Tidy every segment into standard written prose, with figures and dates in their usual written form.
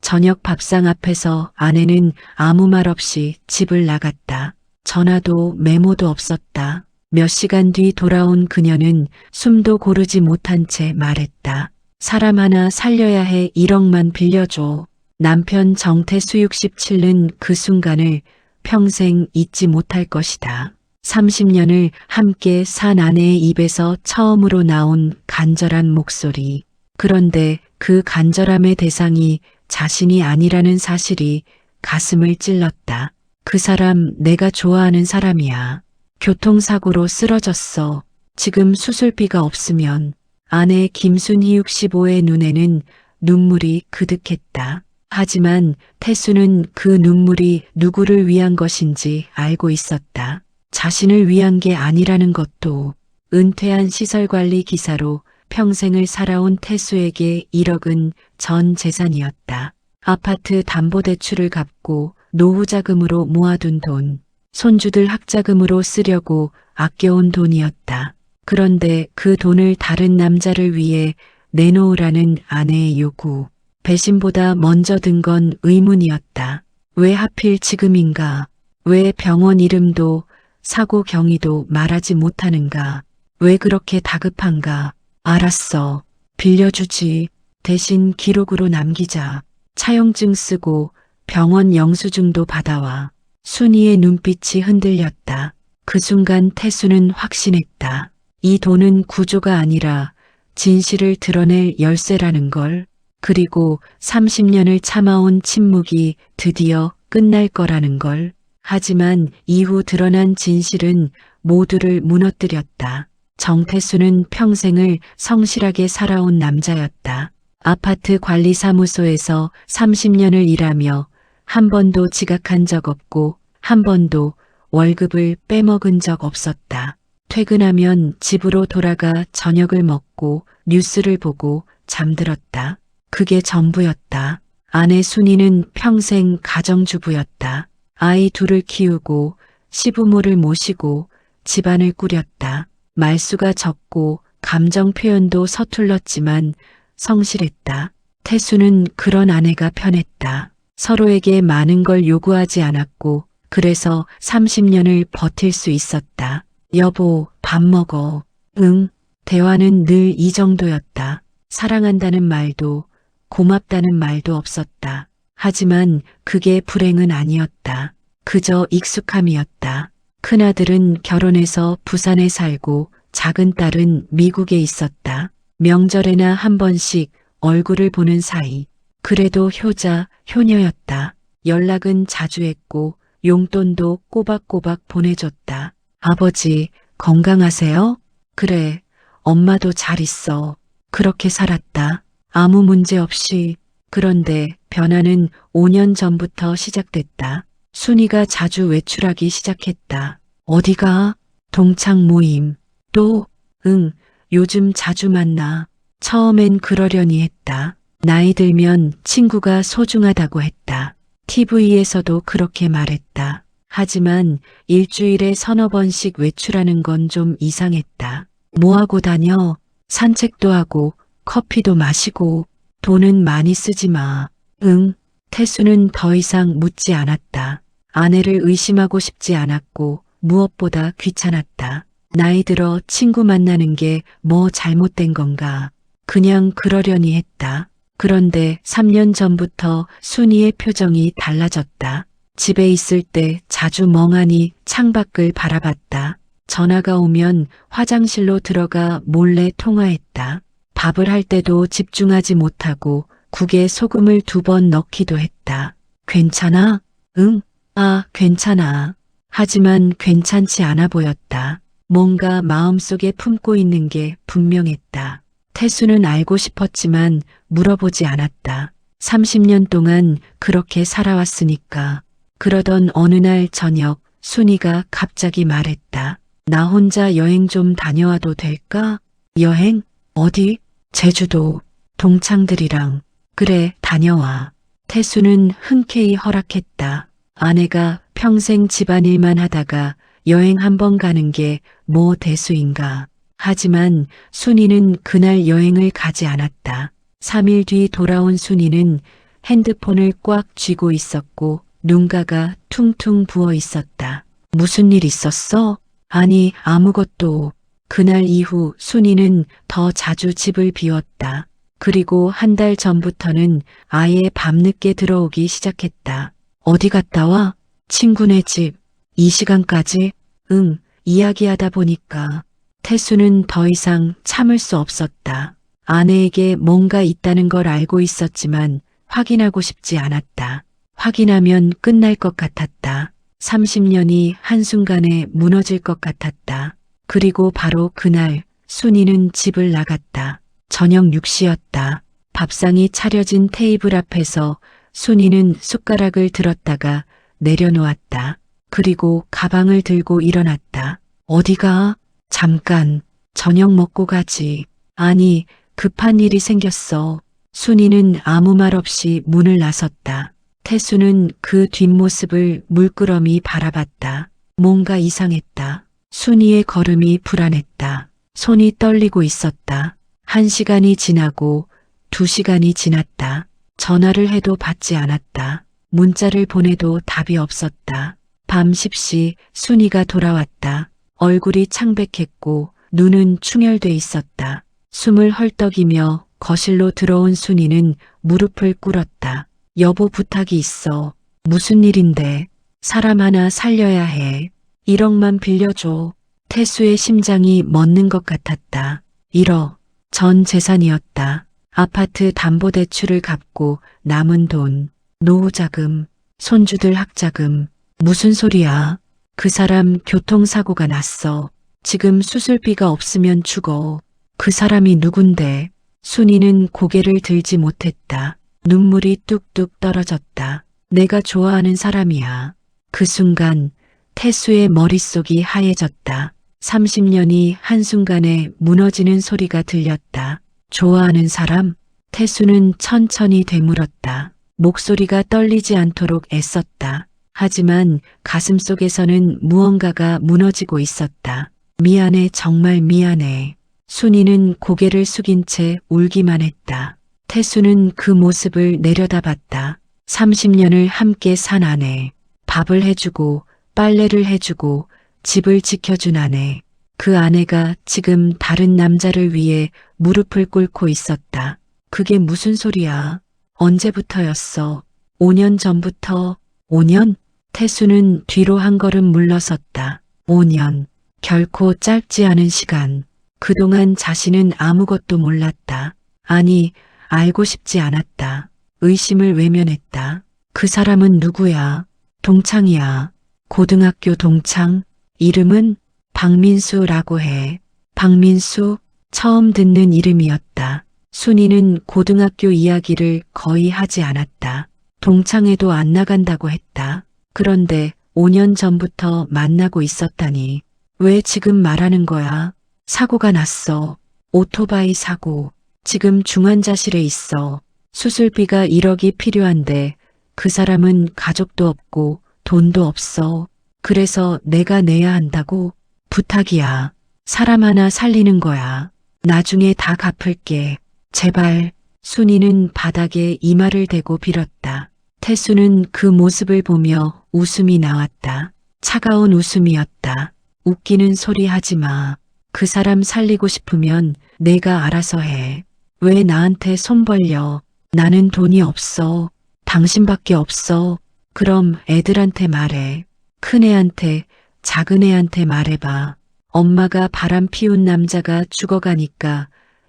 저녁 밥상 앞에서 아내는 아무 말 없이 집을 나갔다. 전화도 메모도 없었다. 몇 시간 뒤 돌아온 그녀는 숨도 고르지 못한 채 말했다. 사람 하나 살려야 해. 1억만 빌려줘. 남편 정태수 67은 그 순간을 평생 잊지 못할 것이다. 30년을 함께 산 아내의 입에서 처음으로 나온 간절한 목소리. 그런데 그 간절함의 대상이 자신이 아니라는 사실이 가슴을 찔렀다. 그 사람 내가 좋아하는 사람이야. 교통사고로 쓰러졌어. 지금 수술비가 없으면. 아내 김순희 65의 눈에는 눈물이 그득했다. 하지만 태수는 그 눈물이 누구를 위한 것인지 알고 있었다. 자신을 위한 게 아니라는 것도. 은퇴한 시설관리 기사로 평생을 살아온 태수에게 1억은 전 재산이었다. 아파트 담보대출을 갚고 노후 자금으로 모아둔 돈, 손주들 학자금으로 쓰려고 아껴온 돈이었다. 그런데 그 돈을 다른 남자를 위해 내놓으라는 아내의 요구. 배신보다 먼저 든 건 의문이었다. 왜 하필 지금인가? 왜 병원 이름도 사고 경위도 말하지 못하는가? 왜 그렇게 다급한가? 알았어. 빌려주지. 대신 기록으로 남기자. 차용증 쓰고 병원 영수증도 받아와. 순이의 눈빛이 흔들렸다. 그 순간 태수는 확신했다. 이 돈은 구조가 아니라 진실을 드러낼 열쇠라는 걸. 그리고 30년을 참아온 침묵이 드디어 끝날 거라는 걸. 하지만 이후 드러난 진실은 모두를 무너뜨렸다. 정태수는 평생을 성실하게 살아온 남자였다. 아파트 관리사무소에서 30년을 일하며 한 번도 지각한 적 없고 한 번도 월급을 빼먹은 적 없었다. 퇴근하면 집으로 돌아가 저녁을 먹고 뉴스를 보고 잠들었다. 그게 전부였다. 아내 순이는 평생 가정주부였다. 아이 둘을 키우고 시부모를 모시고 집안을 꾸렸다. 말수가 적고 감정 표현도 서툴렀지만 성실했다. 태수는 그런 아내가 편했다. 서로에게 많은 걸 요구하지 않았고 그래서 30년을 버틸 수 있었다. 여보, 밥 먹어. 응. 대화는 늘 이 정도였다. 사랑한다는 말도 고맙다는 말도 없었다. 하지만 그게 불행은 아니었다. 그저 익숙함이었다. 큰아들은 결혼해서 부산에 살고 작은 딸은 미국에 있었다. 명절에나 한 번씩 얼굴을 보는 사이. 그래도 효자, 효녀였다. 연락은 자주 했고 용돈도 꼬박꼬박 보내줬다. 아버지, 건강하세요? 그래, 엄마도 잘 있어. 그렇게 살았다. 아무 문제 없이. 그런데 변화는 5년 전부터 시작됐다. 순이가 자주 외출하기 시작했다. 어디가? 동창 모임. 또? 응, 요즘 자주 만나. 처음엔 그러려니 했다. 나이 들면 친구가 소중하다고 했다. TV에서도 그렇게 말했다. 하지만 일주일에 서너 번씩 외출하는 건 좀 이상했다. 뭐하고 다녀? 산책도 하고 커피도 마시고. 돈은 많이 쓰지 마. 응. 태수는 더 이상 묻지 않았다. 아내를 의심하고 싶지 않았고 무엇보다 귀찮았다. 나이 들어 친구 만나는 게 뭐 잘못된 건가. 그냥 그러려니 했다. 그런데 3년 전부터 순이의 표정이 달라졌다. 집에 있을 때 자주 멍하니 창밖을 바라봤다. 전화가 오면 화장실로 들어가 몰래 통화했다. 밥을 할 때도 집중하지 못하고 국에 소금을 2번 넣기도 했다. 괜찮아? 응? 아, 괜찮아. 하지만 괜찮지 않아 보였다. 뭔가 마음속에 품고 있는 게 분명했다. 태수는 알고 싶었지만 물어보지 않았다. 30년 동안 그렇게 살아왔으니까. 그러던 어느 날 저녁 순이가 갑자기 말했다. 나 혼자 여행 좀 다녀와도 될까? 여행? 어디? 제주도. 동창들이랑. 그래, 다녀와. 태수는 흔쾌히 허락했다. 아내가 평생 집안일만 하다가 여행 한 번 가는 게 뭐 대수인가. 하지만 순이는 그날 여행을 가지 않았다. 3일 뒤 돌아온 순이는 핸드폰을 꽉 쥐고 있었고 눈가가 퉁퉁 부어 있었다. 무슨 일 있었어? 아니, 아무것도. 그날 이후 순이는 더 자주 집을 비웠다. 그리고 한 달 전부터는 아예 밤늦게 들어오기 시작했다. 어디 갔다 와? 친구네 집. 이 시간까지? 응, 이야기하다 보니까 태수는 더 이상 참을 수 없었다. 아내에게 뭔가 있다는 걸 알고 있었지만 확인하고 싶지 않았다. 확인하면 끝날 것 같았다. 30년이 한순간에 무너질 것 같았다. 그리고 바로 그날 순이는 집을 나갔다. 저녁 6시였다. 밥상이 차려진 테이블 앞에서 순이는 숟가락을 들었다가 내려놓았다. 그리고 가방을 들고 일어났다. 어디가? 잠깐. 저녁 먹고 가지. 아니, 급한 일이 생겼어. 순이는 아무 말 없이 문을 나섰다. 태수는 그 뒷모습을 물끄러미 바라봤다. 뭔가 이상했다. 순이의 걸음이 불안했다. 손이 떨리고 있었다. 1시간이 지나고 2시간이 지났다. 전화를 해도 받지 않았다. 문자를 보내도 답이 없었다. 밤 10시 순이가 돌아왔다. 얼굴이 창백했고 눈은 충혈돼 있었다. 숨을 헐떡이며 거실로 들어온 순이는 무릎을 꿇었다. 여보, 부탁이 있어. 무슨 일인데? 사람 하나 살려야 해. 1억만 빌려줘. 태수의 심장이 멎는 것 같았다. 1억. 전 재산이었다. 아파트 담보대출을 갚고 남은 돈, 노후자금, 손주들 학자금. 무슨 소리야? 그 사람 교통사고가 났어. 지금 수술비가 없으면 죽어. 그 사람이 누군데? 순이는 고개를 들지 못했다. 눈물이 뚝뚝 떨어졌다. 내가 좋아하는 사람이야. 그 순간 태수의 머릿속이 하얘졌다. 30년이 한순간에 무너지는 소리가 들렸다. 좋아하는 사람? 태수는 천천히 되물었다. 목소리가 떨리지 않도록 애썼다. 하지만 가슴속에서는 무언가가 무너지고 있었다. 미안해, 정말 미안해. 순이는 고개를 숙인 채 울기만 했다. 태수는 그 모습을 내려다봤다. 30년을 함께 산 아내, 밥을 해주고 빨래를 해주고 집을 지켜준 아내. 그 아내가 지금 다른 남자를 위해 무릎을 꿇고 있었다. 그게 무슨 소리야? 언제부터였어? 5년 전부터. 5년? 태수는 뒤로 한 걸음 물러섰다. 5년. 결코 짧지 않은 시간. 그동안 자신은 아무것도 몰랐다. 아니, 알고 싶지 않았다. 의심을 외면했다. 그 사람은 누구야? 동창이야. 고등학교 동창. 이름은 박민수라고 해. 박민수? 처음 듣는 이름이었다. 순이는 고등학교 이야기를 거의 하지 않았다. 동창회도 안 나간다고 했다. 그런데 5년 전부터 만나고 있었다니. 왜 지금 말하는 거야? 사고가 났어. 오토바이 사고. 지금 중환자실에 있어. 수술비가 1억이 필요한데 그 사람은 가족도 없고 돈도 없어. 그래서 내가 내야 한다고? 부탁이야. 사람 하나 살리는 거야. 나중에 다 갚을게. 제발. 순이는 바닥에 이마를 대고 빌었다. 태수는 그 모습을 보며 웃음이 나왔다. 차가운 웃음이었다. 웃기는 소리 하지 마. 그 사람 살리고 싶으면 내가 알아서 해. 왜 나한테 손 벌려? 나는 돈이 없어. 당신밖에 없어. 그럼 애들한테 말해. 큰애한테, 작은애한테 말해봐. 엄마가 바람 피운 남자가 죽어가니까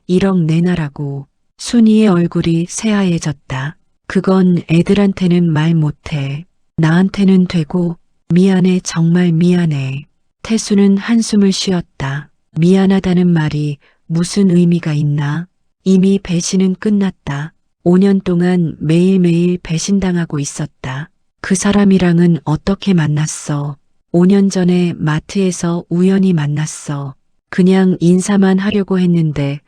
1억 내놔라고. 순이의 얼굴이 새하얘졌다. 그건 애들한테는 말 못해. 나한테는 되고. 미안해, 정말 미안해. 태수는 한숨을 쉬었다. 미안하다는 말이 무슨 의미가 있나? 이미 배신은 끝났다. 5년 동안 매일매일 배신당하고 있었다. 그 사람이랑은 어떻게 만났어? 5년 전에 마트에서 우연히 만났어. 그냥 인사만 하려고 했는데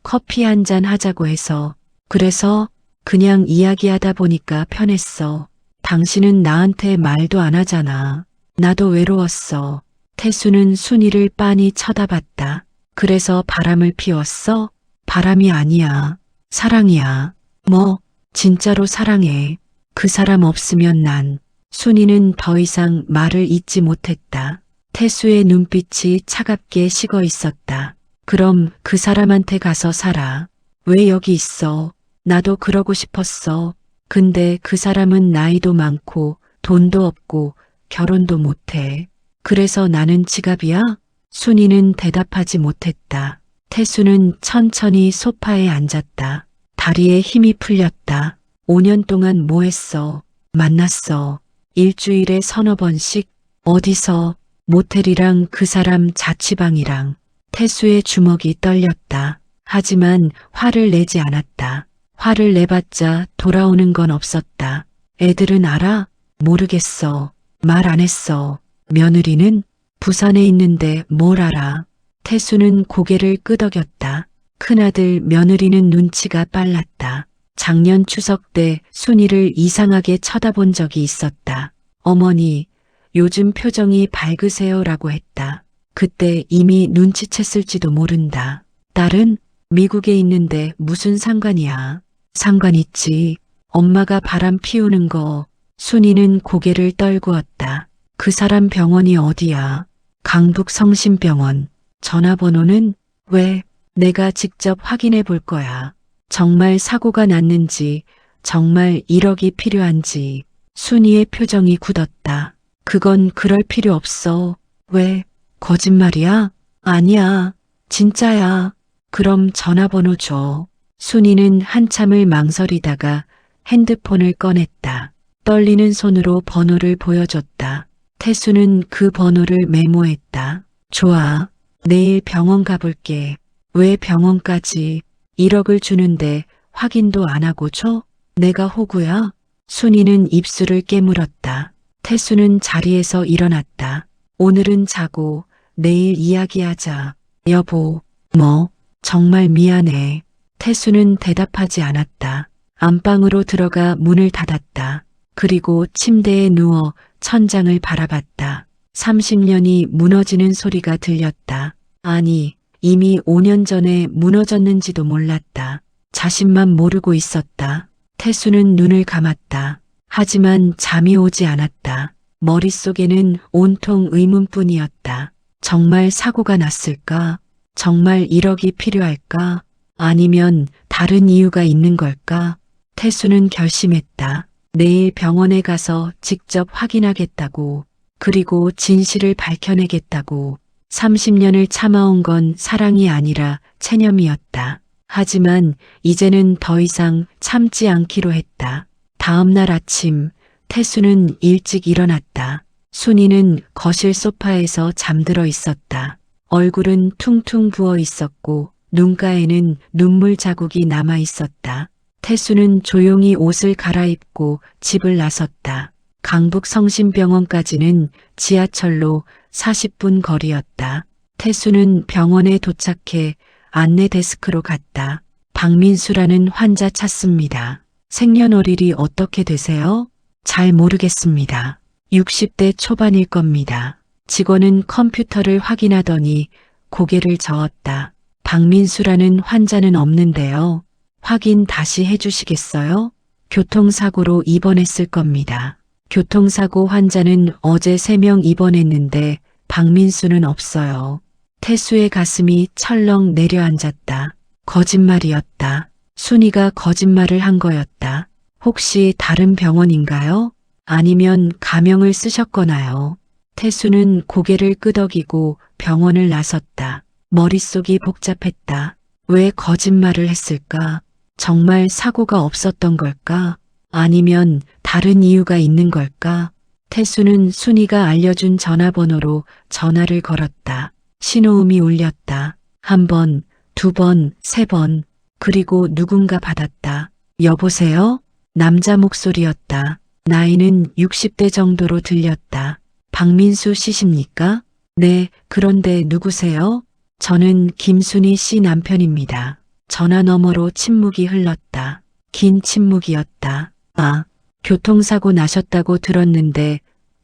커피 한 잔 하자고 해서. 그래서 그냥 이야기하다 보니까 편했어. 당신은 나한테 말도 안 하잖아. 나도 외로웠어. 태수는 순이를 빤히 쳐다봤다. 그래서 바람을 피웠어? 바람이 아니야. 사랑이야. 뭐, 진짜로 사랑해. 그 사람 없으면 난. 순이는 더 이상 말을 잇지 못했다. 태수의 눈빛이 차갑게 식어 있었다. 그럼 그 사람한테 가서 살아. 왜 여기 있어? 나도 그러고 싶었어. 근데 그 사람은 나이도 많고 돈도 없고 결혼도 못해. 그래서 나는 지갑이야? 순이는 대답하지 못했다. 태수는 천천히 소파에 앉았다. 다리에 힘이 풀렸다. 5년 동안 뭐 했어? 만났어. 일주일에 서너 번씩. 어디서? 모텔이랑 그 사람 자취방이랑. 태수의 주먹이 떨렸다. 하지만 화를 내지 않았다. 화를 내봤자 돌아오는 건 없었다. 애들은 알아? 모르겠어. 말 안 했어. 며느리는? 부산에 있는데 뭘 알아? 태수는 고개를 끄덕였다. 큰아들 며느리는 눈치가 빨랐다. 작년 추석 때 순이를 이상하게 쳐다본 적이 있었다. 어머니, 요즘 표정이 밝으세요라고 했다. 그때 이미 눈치챘을지도 모른다. 딸은 미국에 있는데 무슨 상관이야? 상관 있지. 엄마가 바람 피우는 거. 순이는 고개를 떨구었다. 그 사람 병원이 어디야? 강북 성심병원. 전화번호는? 왜? 내가 직접 확인해 볼 거야. 정말 사고가 났는지, 정말 1억이 필요한지. 순이의 표정이 굳었다. 그건 그럴 필요 없어. 왜? 거짓말이야? 아니야. 진짜야. 그럼 전화번호 줘. 순이는 한참을 망설이다가 핸드폰을 꺼냈다. 떨리는 손으로 번호를 보여줬다. 태수는 그 번호를 메모했다. 좋아. 내일 병원 가볼게. 왜 병원까지? 1억을 주는데 확인도 안 하고 줘? 내가 호구야? 순이는 입술을 깨물었다. 태수는 자리에서 일어났다. 오늘은 자고 내일 이야기하자. 여보, 뭐? 정말 미안해. 태수는 대답하지 않았다. 안방으로 들어가 문을 닫았다. 그리고 침대에 누워 천장을 바라봤다. 30년이 무너지는 소리가 들렸다. 아니, 이미 5년 전에 무너졌는지도 몰랐다. 자신만 모르고 있었다. 태수는 눈을 감았다. 하지만 잠이 오지 않았다. 머릿속에는 온통 의문뿐이었다. 정말 사고가 났을까? 정말 1억이 필요할까? 아니면 다른 이유가 있는 걸까? 태수는 결심했다. 내일 병원에 가서 직접 확인하겠다고. 그리고 진실을 밝혀내겠다고. 30년을 참아온 건 사랑이 아니라 체념이었다. 하지만 이제는 더 이상 참지 않기로 했다. 다음 날 아침 태수는 일찍 일어났다. 순이는 거실 소파에서 잠들어 있었다. 얼굴은 퉁퉁 부어 있었고 눈가에는 눈물 자국이 남아 있었다. 태수는 조용히 옷을 갈아입고 집을 나섰다. 강북 성심병원까지는 지하철로 40분 거리였다. 태수는 병원에 도착해 안내 데스크로 갔다. 박민수라는 환자 찾습니다. 생년월일이 어떻게 되세요? 잘 모르겠습니다. 60대 초반일 겁니다. 직원은 컴퓨터를 확인하더니 고개를 저었다. 박민수라는 환자는 없는데요. 확인 다시 해주시겠어요? 교통사고로 입원했을 겁니다. 교통사고 환자는 어제 3명 입원했는데 박민수는 없어요. 태수의 가슴이 철렁 내려앉았다. 거짓말이었다. 순이가 거짓말을 한 거였다. 혹시 다른 병원인가요? 아니면 가명을 쓰셨거나요? 태수는 고개를 끄덕이고 병원을 나섰다. 머릿속이 복잡했다. 왜 거짓말을 했을까? 정말 사고가 없었던 걸까? 아니면 다른 이유가 있는 걸까? 태수는 순이가 알려준 전화번호로 전화를 걸었다. 신호음이 울렸다. 1번, 2번, 3번. 그리고 누군가 받았다. 여보세요? 남자 목소리였다. 나이는 60대 정도로 들렸다. 박민수 씨십니까? 네, 그런데 누구세요? 저는 김순희 씨 남편입니다. 전화 너머로 침묵이 흘렀다. 긴 침묵이었다. 아, 교통사고 나셨다고 들었는데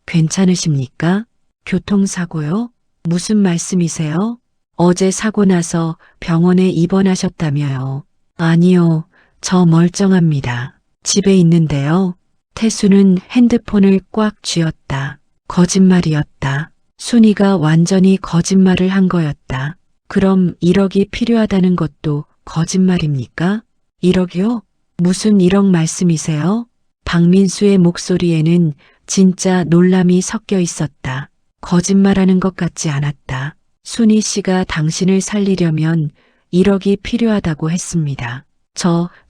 괜찮으십니까? 교통사고요? 무슨 말씀이세요? 어제 사고 나서 병원에 입원하셨다며요. 아니요, 저 멀쩡합니다. 집에 있는데요. 태수는 핸드폰을 꽉 쥐었다. 거짓말이었다. 순이가 완전히 거짓말을 한 거였다. 그럼 1억이 필요하다는 것도 거짓말입니까? 1억이요? 무슨 1억 말씀이세요? 박민수의 목소리에는 진짜 놀람이 섞여 있었다. 거짓말하는 것 같지 않았다. 순이 씨가 당신을 살리려면 1억이 필요하다고 했습니다.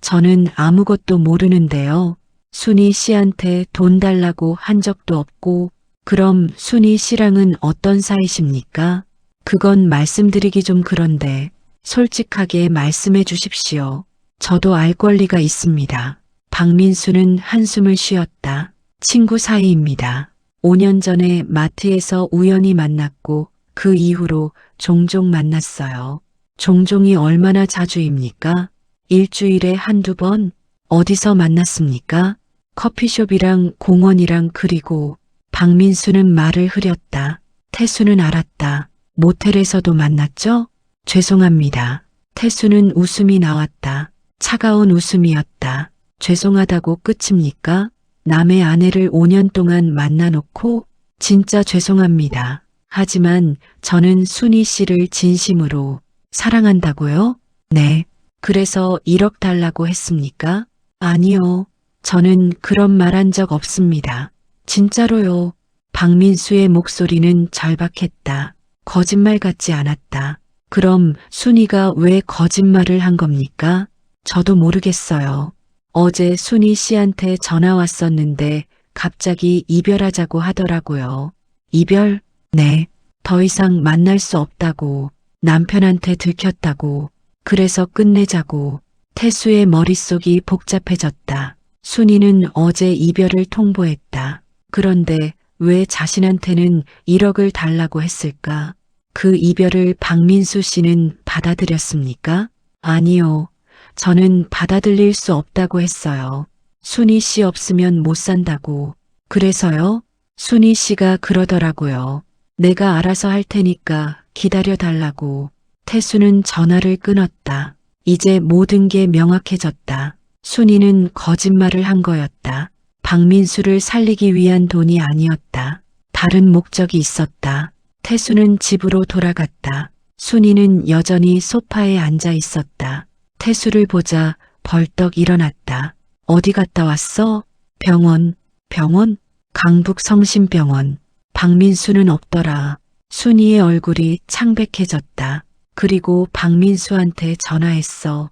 저는 아무것도 모르는데요. 순이 씨한테 돈 달라고 한 적도 없고, 그럼 순이 씨랑은 어떤 사이십니까? 그건 말씀드리기 좀 그런데 솔직하게 말씀해 주십시오. 저도 알 권리가 있습니다. 박민수는 한숨을 쉬었다. 친구 사이입니다. 5년 전에 마트에서 우연히 만났고 그 이후로 종종 만났어요. 종종이 얼마나 자주입니까? 일주일에 한두 번? 어디서 만났습니까? 커피숍이랑 공원이랑. 그리고 박민수는 말을 흐렸다. 태수는 알았다. 모텔에서도 만났죠? 죄송합니다. 태수는 웃음이 나왔다. 차가운 웃음이었다. 죄송하다고 끝입니까? 남의 아내를 5년 동안 만나놓고 진짜 죄송합니다. 하지만 저는 순이 씨를 진심으로 사랑한다고요? 네. 그래서 1억 달라고 했습니까? 아니요. 저는 그런 말 한 적 없습니다. 진짜로요. 박민수의 목소리는 절박했다. 거짓말 같지 않았다. 그럼 순이가 왜 거짓말을 한 겁니까? 저도 모르겠어요. 어제 순이 씨한테 전화 왔었는데 갑자기 이별하자고 하더라고요. 이별? 네. 더 이상 만날 수 없다고. 남편한테 들켰다고. 그래서 끝내자고. 태수의 머릿속이 복잡해졌다. 순이는 어제 이별을 통보했다. 그런데 왜 자신한테는 1억을 달라고 했을까? 그 이별을 박민수 씨는 받아들였습니까? 아니요. 저는 받아들일 수 없다고 했어요. 순이 씨 없으면 못 산다고. 그래서요? 순이 씨가 그러더라고요. 내가 알아서 할 테니까 기다려 달라고. 태수는 전화를 끊었다. 이제 모든 게 명확해졌다. 순이는 거짓말을 한 거였다. 박민수를 살리기 위한 돈이 아니었다. 다른 목적이 있었다. 태수는 집으로 돌아갔다. 순이는 여전히 소파에 앉아 있었다. 태수를 보자 벌떡 일어났다. 어디 갔다 왔어? 병원. 병원? 강북 성심병원. 박민수는 없더라. 순이의 얼굴이 창백해졌다. 그리고 박민수한테 전화했어.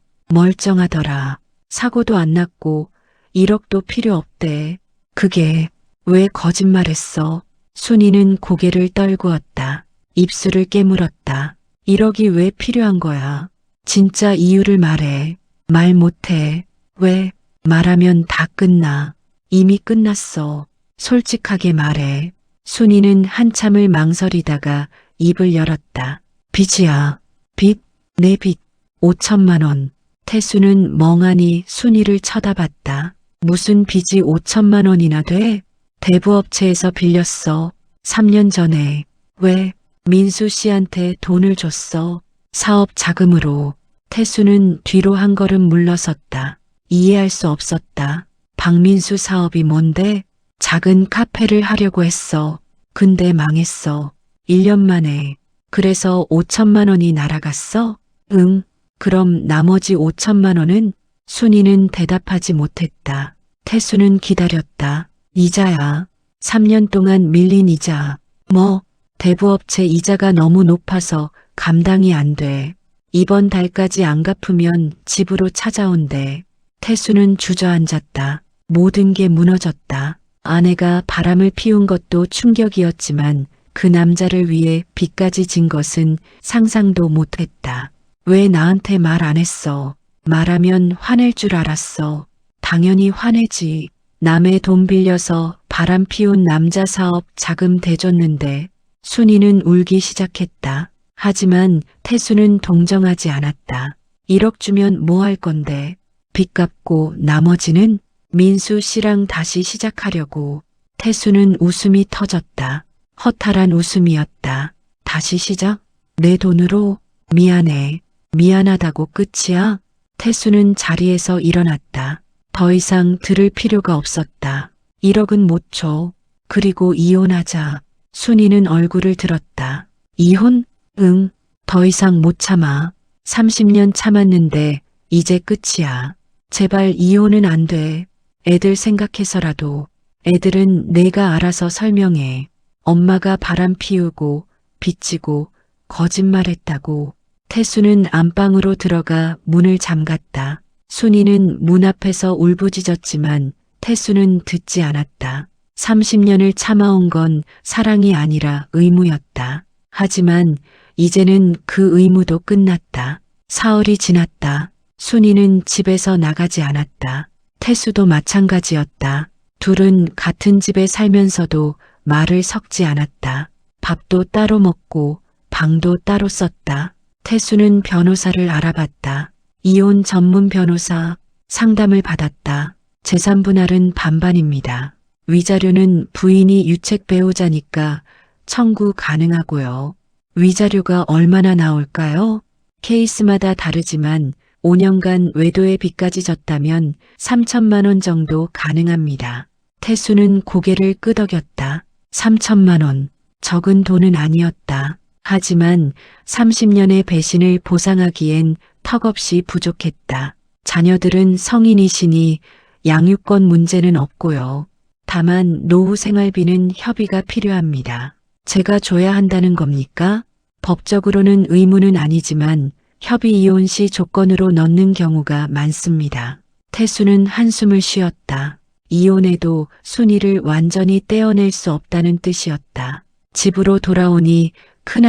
멀쩡하더라. 사고도 안 났고 1억도 필요 없대. 그게 왜 거짓말했어? 순이는 고개를 떨구었다. 입술을 깨물었다. 1억이 왜 필요한 거야? 진짜 이유를 말해. 말 못해. 왜? 말하면 다 끝나. 이미 끝났어. 솔직하게 말해. 순이는 한참을 망설이다가 입을 열었다. 빚이야. 빚? 내 빚. 5천만 원. 태수는 멍하니 순이를 쳐다봤다. 무슨 빚이 5천만 원이나 돼? 대부업체에서 빌렸어. 3년 전에. 왜? 민수 씨한테 돈을 줬어. 사업 자금으로. 태수는 뒤로 한 걸음 물러섰다. 이해할 수 없었다. 박민수 사업이 뭔데? 작은 카페를 하려고 했어. 근데 망했어. 1년 만에. 그래서 5천만 원이 날아갔어? 응. 그럼 나머지 5천만 원은? 순이는 대답하지 못했다. 태수는 기다렸다. 이자야. 3년 동안 밀린 이자. 뭐? 대부업체 이자가 너무 높아서 감당이 안 돼. 이번 달까지 안 갚으면 집으로 찾아온대. 태수는 주저앉았다. 모든 게 무너졌다. 아내가 바람을 피운 것도 충격이었지만 그 남자를 위해 빚까지 진 것은 상상도 못했다. 왜 나한테 말 안 했어? 말하면 화낼 줄 알았어. 당연히 화내지. 남의 돈 빌려서 바람 피운 남자 사업 자금 대줬는데. 순이는 울기 시작했다. 하지만 태수는 동정하지 않았다. 1억 주면 뭐 할 건데? 빚 갚고 나머지는? 민수 씨랑 다시 시작하려고. 태수는 웃음이 터졌다. 허탈한 웃음이었다. 다시 시작? 내 돈으로? 미안해. 미안하다고 끝이야? 태수는 자리에서 일어났다. 더 이상 들을 필요가 없었다. 1억은 못 줘. 그리고 이혼하자. 순이는 얼굴을 들었다. 이혼? 응. 더 이상 못 참아. 30년 참았는데 이제 끝이야. 제발 이혼은 안 돼. 애들 생각해서라도. 애들은 내가 알아서 설명해. 엄마가 바람 피우고 빚지고 거짓말했다고. 태수는 안방으로 들어가 문을 잠갔다. 순이는 문 앞에서 울부짖었지만 태수는 듣지 않았다. 30년을 참아온 건 사랑이 아니라 의무였다. 하지만 이제는 그 의무도 끝났다. 사흘이 지났다. 순이는 집에서 나가지 않았다. 태수도 마찬가지였다. 둘은 같은 집에 살면서도 말을 섞지 않았다. 밥도 따로 먹고 방도 따로 썼다. 태수는 변호사를 알아봤다. 이혼 전문 변호사 상담을 받았다. 재산 분할은 반반입니다. 위자료는 부인이 유책 배우자니까 청구 가능하고요. 위자료가 얼마나 나올까요? 케이스마다 다르지만 5년간 외도의 빚까지 졌다면 3천만 원 정도 가능합니다. 태수는 고개를 끄덕였다. 3천만 원. 적은 돈은 아니었다. 하지만 30년의 배신을 보상하기엔 턱없이 부족했다. 자녀들은 성인이시니 양육권 문제는 없고요. 다만 노후 생활비는 협의가 필요합니다. 제가 줘야 한다는 겁니까? 법적으로는 의무는 아니지만 협의 이혼 시 조건으로 넣는 경우가 많습니다. 태수는 한숨을 쉬었다. 이혼해도 순이를 완전히 떼어낼 수 없다는 뜻이었다. 집으로 돌아오니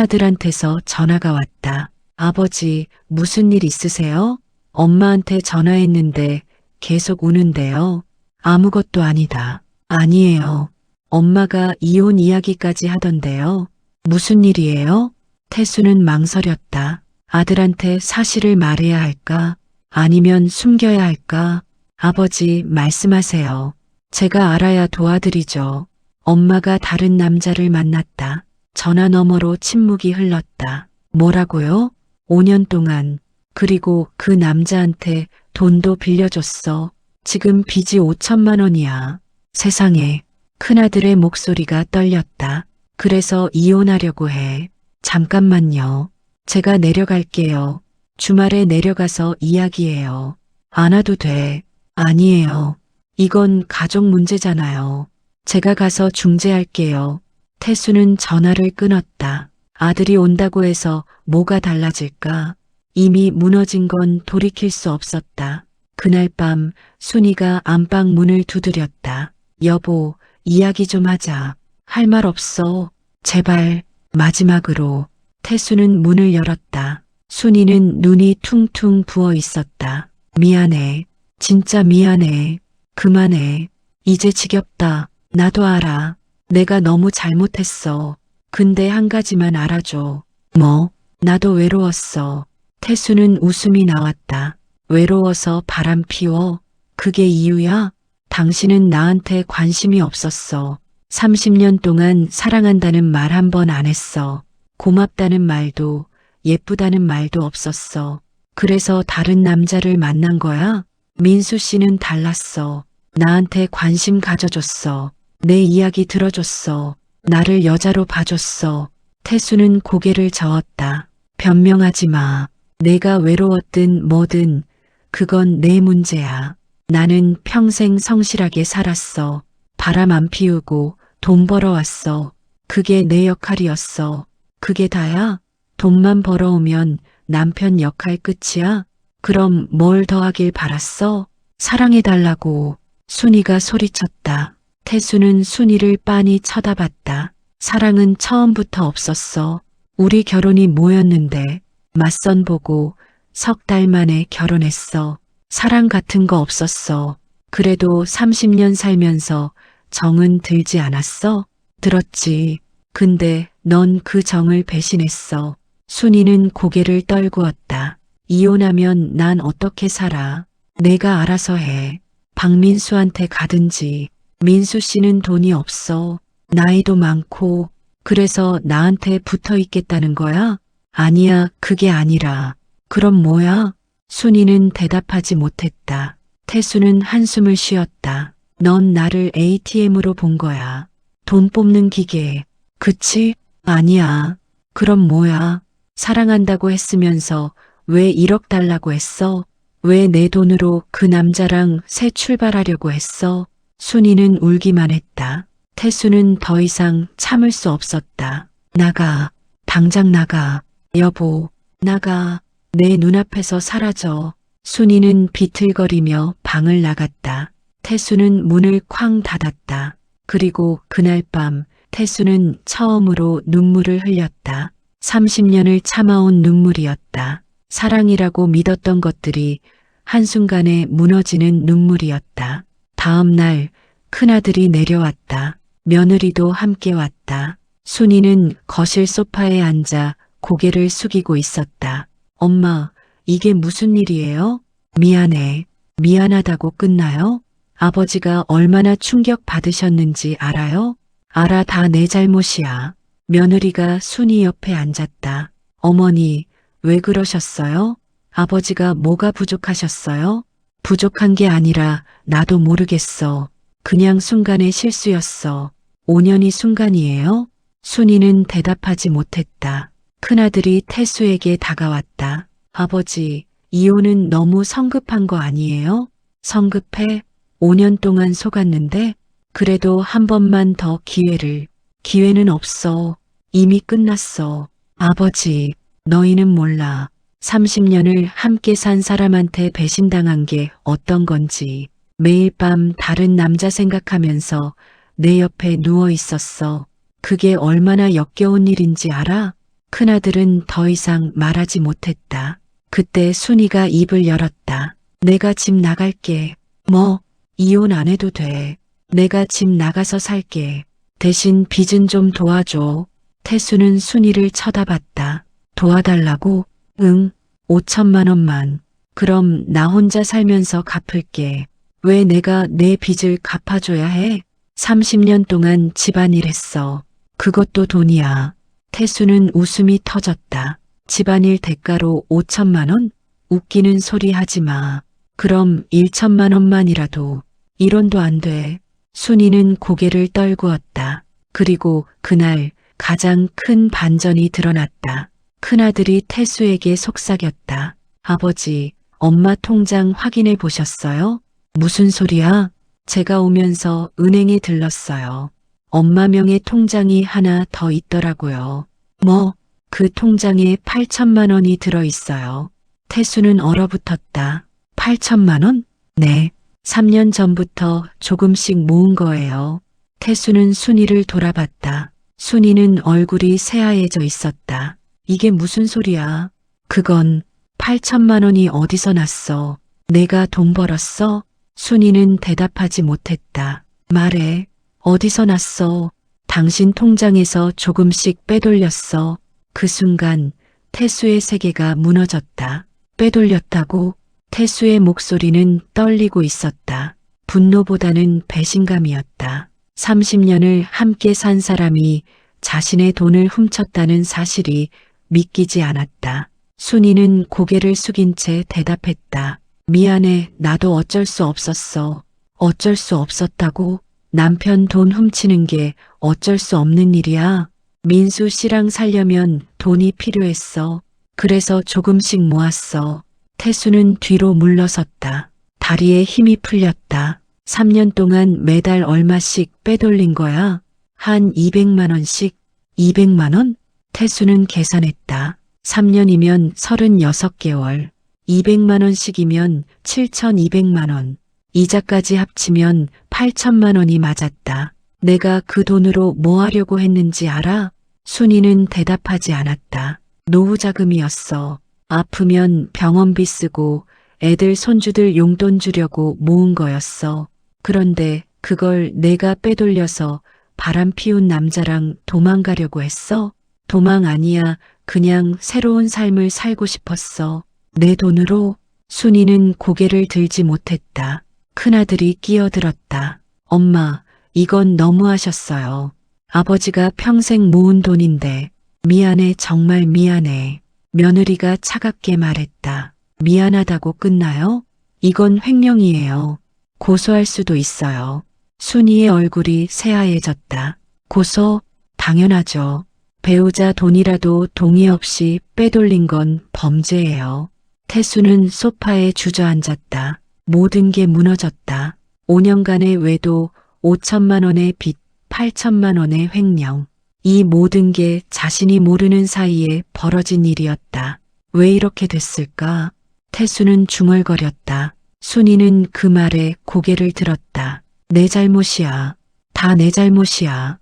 큰아들한테서 전화가 왔다. 아버지, 무슨 일 있으세요? 엄마한테 전화했는데 계속 우는데요. 아무것도 아니다. 아니에요. 엄마가 이혼 이야기까지 하던데요. 무슨 일이에요? 태수는 망설였다. 아들한테 사실을 말해야 할까? 아니면 숨겨야 할까? 아버지, 말씀하세요. 제가 알아야 도와드리죠. 엄마가 다른 남자를 만났다. 전화 너머로 침묵이 흘렀다. 뭐라고요? 5년 동안. 그리고 그 남자한테 돈도 빌려줬어. 지금 빚이 5천만 원이야. 세상에. 큰아들의 목소리가 떨렸다. 그래서 이혼하려고 해. 잠깐만요. 제가 내려갈게요. 주말에 내려가서 이야기해요. 안 와도 돼. 아니에요. 이건 가족 문제잖아요. 제가 가서 중재할게요. 태수는 전화를 끊었다. 아들이 온다고 해서 뭐가 달라질까? 이미 무너진 건 돌이킬 수 없었다. 그날 밤 순이가 안방 문을 두드렸다. 여보, 이야기 좀 하자. 할 말 없어. 제발. 마지막으로. 태수는 문을 열었다. 순이는 눈이 퉁퉁 부어 있었다. 미안해. 진짜 미안해. 그만해. 이제 지겹다. 나도 알아. 내가 너무 잘못했어. 근데 한 가지만 알아줘. 뭐? 나도 외로웠어. 태수는 웃음이 나왔다. 외로워서 바람 피워? 그게 이유야? 당신은 나한테 관심이 없었어. 30년 동안 사랑한다는 말 한 번 안 했어. 고맙다는 말도, 예쁘다는 말도 없었어. 그래서 다른 남자를 만난 거야? 민수 씨는 달랐어. 나한테 관심 가져줬어. 내 이야기 들어줬어. 나를 여자로 봐줬어. 태수는 고개를 저었다. 변명하지 마. 내가 외로웠든 뭐든 그건 내 문제야. 나는 평생 성실하게 살았어. 바람 안 피우고 돈 벌어왔어. 그게 내 역할이었어. 그게 다야? 돈만 벌어오면 남편 역할 끝이야? 그럼 뭘 더 하길 바랐어? 사랑해달라고. 순이가 소리쳤다. 태수는 순이를 빤히 쳐다봤다. 사랑은 처음부터 없었어. 우리 결혼이 뭐였는데 맞선 보고 석 달 만에 결혼했어. 사랑 같은 거 없었어. 그래도 30년 살면서 정은 들지 않았어? 들었지. 근데 넌 그 정을 배신했어. 순이는 고개를 떨구었다. 이혼하면 난 어떻게 살아? 내가 알아서 해. 박민수한테 가든지. 민수 씨는 돈이 없어. 나이도 많고. 그래서 나한테 붙어 있겠다는 거야? 아니야, 그게 아니라. 그럼 뭐야? 순이는 대답하지 못했다. 태수는 한숨을 쉬었다. 넌 나를 ATM으로 본 거야. 돈 뽑는 기계. 그치? 아니야. 그럼 뭐야? 사랑한다고 했으면서 왜 1억 달라고 했어? 왜 내 돈으로 그 남자랑 새 출발하려고 했어? 순이는 울기만 했다. 태수는 더 이상 참을 수 없었다. 나가. 당장 나가. 여보, 나가. 내 눈앞에서 사라져. 순이는 비틀거리며 방을 나갔다. 태수는 문을 쾅 닫았다. 그리고 그날 밤 태수는 처음으로 눈물을 흘렸다. 30년을 참아온 눈물이었다. 사랑이라고 믿었던 것들이 한순간에 무너지는 눈물이었다. 다음 날 큰아들이 내려왔다. 며느리도 함께 왔다. 순이는 거실 소파에 앉아 고개를 숙이고 있었다. 엄마, 이게 무슨 일이에요? 미안해. 미안하다고 끝나요? 아버지가 얼마나 충격 받으셨는지 알아요? 알아, 다 내 잘못이야. 며느리가 순이 옆에 앉았다. 어머니, 왜 그러셨어요? 아버지가 뭐가 부족하셨어요? 부족한 게 아니라 나도 모르겠어. 그냥 순간의 실수였어. 5년이 순간이에요? 순이는 대답하지 못했다. 큰아들이 태수에게 다가왔다. 아버지, 이혼은 너무 성급한 거 아니에요? 성급해? 5년 동안 속았는데? 그래도 한 번만 더 기회를. 기회는 없어. 이미 끝났어. 아버지, 너희는 몰라. 30년을 함께 산 사람한테 배신당한 게 어떤 건지. 매일 밤 다른 남자 생각하면서 내 옆에 누워 있었어. 그게 얼마나 역겨운 일인지 알아? 큰아들은 더 이상 말하지 못했다. 그때 순이가 입을 열었다. 내가 집 나갈게. 뭐, 이혼 안 해도 돼. 내가 집 나가서 살게. 대신 빚은 좀 도와줘. 태수는 순이를 쳐다봤다. 도와달라고? 응, 5천만 원만. 그럼 나 혼자 살면서 갚을게. 왜 내가 내 빚을 갚아줘야 해? 30년 동안 집안일 했어. 그것도 돈이야. 태수는 웃음이 터졌다. 집안일 대가로 5천만 원? 웃기는 소리 하지 마. 그럼 1천만 원만이라도. 1원도 안 돼. 순이는 고개를 떨구었다. 그리고 그날 가장 큰 반전이 드러났다. 큰아들이 태수에게 속삭였다. 아버지, 엄마 통장 확인해 보셨어요? 무슨 소리야? 제가 오면서 은행에 들렀어요. 엄마 명의 통장이 하나 더 있더라고요. 뭐, 그 통장에 8천만 원이 들어있어요. 태수는 얼어붙었다. 8천만 원? 네. 3년 전부터 조금씩 모은 거예요. 태수는 순이를 돌아봤다. 순이는 얼굴이 새하얘져 있었다. 이게 무슨 소리야? 그건 8천만 원이 어디서 났어? 내가 돈 벌었어? 순이는 대답하지 못했다. 말해. 어디서 났어? 당신 통장에서 조금씩 빼돌렸어. 그 순간 태수의 세계가 무너졌다. 빼돌렸다고? 태수의 목소리는 떨리고 있었다. 분노보다는 배신감이었다. 30년을 함께 산 사람이 자신의 돈을 훔쳤다는 사실이 믿기지 않았다. 순이는 고개를 숙인 채 대답했다. 미안해, 나도 어쩔 수 없었어. 어쩔 수 없었다고? 남편 돈 훔치는 게 어쩔 수 없는 일이야. 민수 씨랑 살려면 돈이 필요했어. 그래서 조금씩 모았어. 태수는 뒤로 물러섰다. 다리에 힘이 풀렸다. 3년 동안 매달 얼마씩 빼돌린 거야? 한 200만 원씩? 200만 원? 태수는 계산했다. 3년이면 36개월. 200만 원씩이면 7,200만 원. 이자까지 합치면 8천만 원이 맞았다. 내가 그 돈으로 뭐 하려고 했는지 알아? 순이는 대답하지 않았다. 노후 자금이었어. 아프면 병원비 쓰고 애들 손주들 용돈 주려고 모은 거였어. 그런데 그걸 내가 빼돌려서 바람 피운 남자랑 도망가려고 했어? 도망 아니야. 그냥 새로운 삶을 살고 싶었어. 내 돈으로? 순이는 고개를 들지 못했다. 큰아들이 끼어들었다. 엄마, 이건 너무하셨어요. 아버지가 평생 모은 돈인데. 미안해, 정말 미안해. 며느리가 차갑게 말했다. 미안하다고 끝나요? 이건 횡령이에요. 고소할 수도 있어요. 순이의 얼굴이 새하얘졌다. 고소? 당연하죠. 배우자 돈이라도 동의 없이 빼돌린 건 범죄예요. 태수는 소파에 주저앉았다. 모든 게 무너졌다. 5년간의 외도, 5천만 원의 빚, 8천만 원의 횡령. 이 모든 게 자신이 모르는 사이에 벌어진 일이었다. 왜 이렇게 됐을까? 태수는 중얼거렸다. 순이는 그 말에 고개를 들었다. 내 잘못이야. 다 내 잘못이야.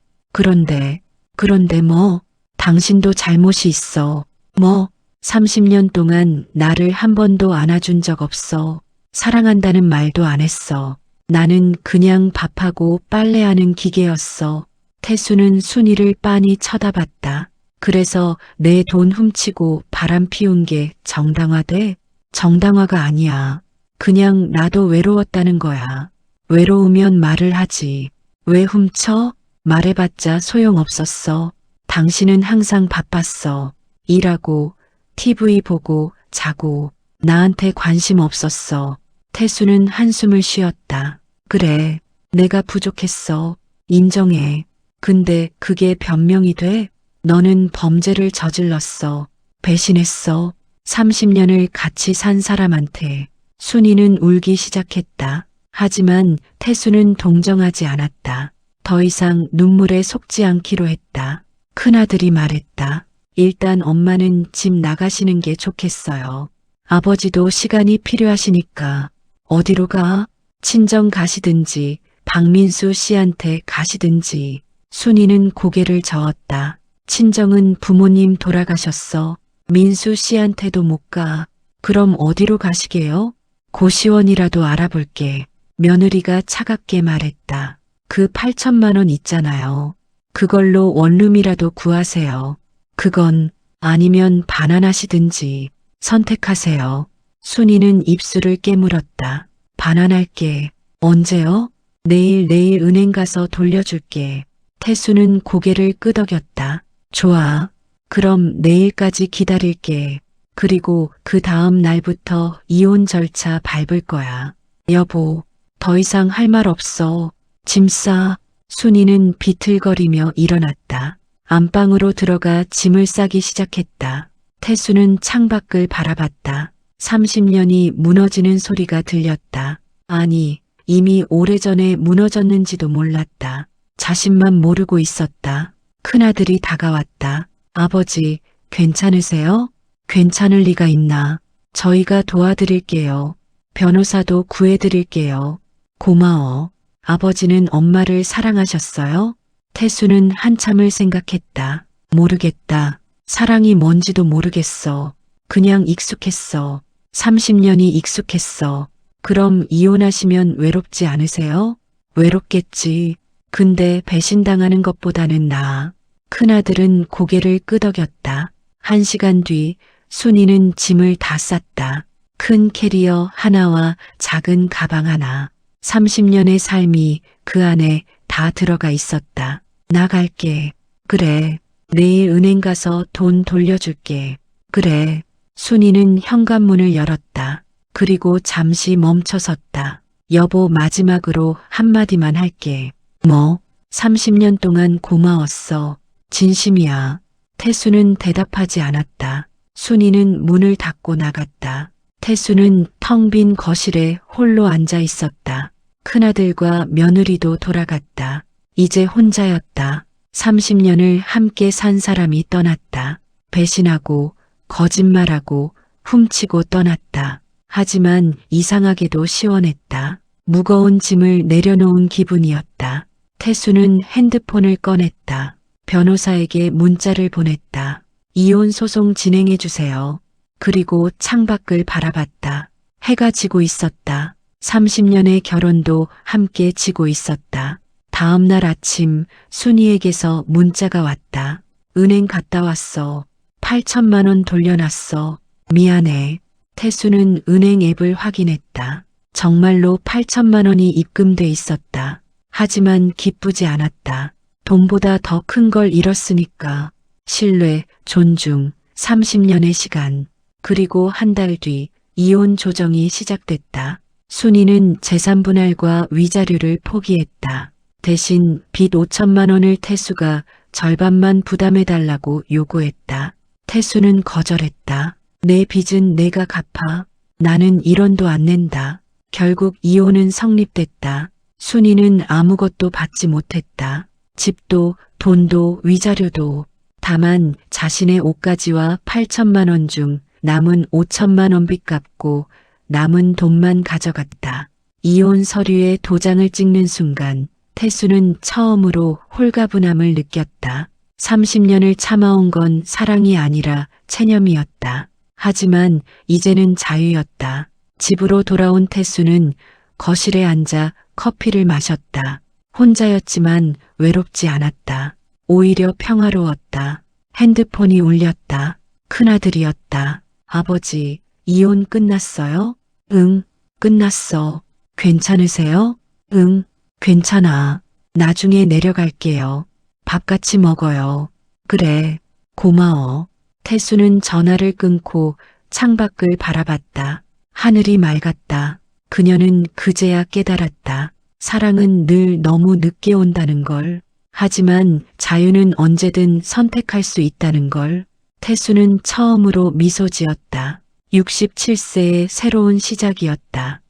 그런데 뭐? 당신도 잘못이 있어. 뭐? 30년 동안 나를 한 번도 안아준 적 없어. 사랑한다는 말도 안 했어. 나는 그냥 밥하고 빨래하는 기계였어. 태수는 순이를 빤히 쳐다봤다. 그래서 내 돈 훔치고 바람 피운 게 정당화돼? 정당화가 아니야. 그냥 나도 외로웠다는 거야. 외로우면 말을 하지. 왜 훔쳐? 말해봤자 소용없었어. 당신은 항상 바빴어. 일하고, TV 보고, 자고. 나한테 관심 없었어. 태수는 한숨을 쉬었다. 그래, 내가 부족했어. 인정해. 근데 그게 변명이 돼? 너는 범죄를 저질렀어. 배신했어. 30년을 같이 산 사람한테. 순이는 울기 시작했다. 하지만 태수는 동정하지 않았다. 더 이상 눈물에 속지 않기로 했다. 큰아들이 말했다. 일단 엄마는 집 나가시는 게 좋겠어요. 아버지도 시간이 필요하시니까. 어디로 가? 친정 가시든지 박민수 씨한테 가시든지. 순이는 고개를 저었다. 친정은 부모님 돌아가셨어. 민수 씨한테도 못 가. 그럼 어디로 가시게요? 고시원이라도 알아볼게. 며느리가 차갑게 말했다. 그 8천만 원 있잖아요. 그걸로 원룸이라도 구하세요. 그건 아니면 반환하시든지 선택하세요. 순이는 입술을 깨물었다. 반환할게. 언제요? 내일 은행 가서 돌려줄게. 태수는 고개를 끄덕였다. 좋아. 그럼 내일까지 기다릴게. 그리고 그 다음 날부터 이혼 절차 밟을 거야. 여보, 더 이상 할 말 없어. 짐 싸. 순이는 비틀거리며 일어났다. 안방으로 들어가 짐을 싸기 시작했다. 태수는 창밖을 바라봤다. 30년이 무너지는 소리가 들렸다. 아니, 이미 오래전에 무너졌는지도 몰랐다. 자신만 모르고 있었다. 큰아들이 다가왔다. 아버지, 괜찮으세요? 괜찮을 리가 있나? 저희가 도와드릴게요. 변호사도 구해드릴게요. 고마워. 아버지는 엄마를 사랑하셨어요? 태수는 한참을 생각했다. 모르겠다. 사랑이 뭔지도 모르겠어. 그냥 익숙했어. 30년이 익숙했어. 그럼 이혼하시면 외롭지 않으세요? 외롭겠지. 근데 배신당하는 것보다는 나아. 큰아들은 고개를 끄덕였다. 1시간 뒤 순이는 짐을 다 쌌다. 큰 캐리어 하나와 작은 가방 하나. 30년의 삶이 그 안에 다 들어가 있었다. 나갈게. 그래. 내일 은행 가서 돈 돌려줄게. 그래. 순이는 현관문을 열었다. 그리고 잠시 멈춰섰다. 여보, 마지막으로 한마디만 할게. 뭐? 30년 동안 고마웠어. 진심이야. 태수는 대답하지 않았다. 순이는 문을 닫고 나갔다. 태수는 텅 빈 거실에 홀로 앉아 있었다. 큰아들과 며느리도 돌아갔다. 이제 혼자였다. 30년을 함께 산 사람이 떠났다. 배신하고 거짓말하고 훔치고 떠났다. 하지만 이상하게도 시원했다. 무거운 짐을 내려놓은 기분이었다. 태수는 핸드폰을 꺼냈다. 변호사에게 문자를 보냈다. 이혼 소송 진행해 주세요. 그리고 창밖을 바라봤다. 해가 지고 있었다. 30년의 결혼도 함께 지고 있었다. 다음 날 아침 순이에게서 문자가 왔다. 은행 갔다 왔어. 8천만 원 돌려놨어. 미안해. 태수는 은행 앱을 확인했다. 정말로 8천만 원이 입금돼 있었다. 하지만 기쁘지 않았다. 돈보다 더 큰 걸 잃었으니까. 신뢰, 존중, 30년의 시간. 그리고 한 달 뒤 이혼 조정이 시작됐다. 순이는 재산 분할과 위자료를 포기했다. 대신 빚 5천만 원을 태수가 절반만 부담해달라고 요구했다. 태수는 거절했다. 내 빚은 내가 갚아. 나는 1원도 안 낸다. 결국 이혼은 성립됐다. 순이는 아무것도 받지 못했다. 집도, 돈도, 위자료도. 다만 자신의 옷가지와 8천만 원 중 남은 5천만 원 빚 갚고 남은 돈만 가져갔다. 이혼 서류에 도장을 찍는 순간 태수는 처음으로 홀가분함을 느꼈다. 30년을 참아온 건 사랑이 아니라 체념이었다. 하지만 이제는 자유였다. 집으로 돌아온 태수는 거실에 앉아 커피를 마셨다. 혼자였지만 외롭지 않았다. 오히려 평화로웠다. 핸드폰이 울렸다. 큰아들이었다. 아버지, 이혼 끝났어요? 응, 끝났어. 괜찮으세요? 응, 괜찮아. 나중에 내려갈게요. 밥 같이 먹어요. 그래, 고마워. 태수는 전화를 끊고 창밖을 바라봤다. 하늘이 맑았다. 그녀는 그제야 깨달았다. 사랑은 늘 너무 늦게 온다는 걸. 하지만 자유는 언제든 선택할 수 있다는 걸. 태수는 처음으로 미소 지었다. 67세의 새로운 시작이었다.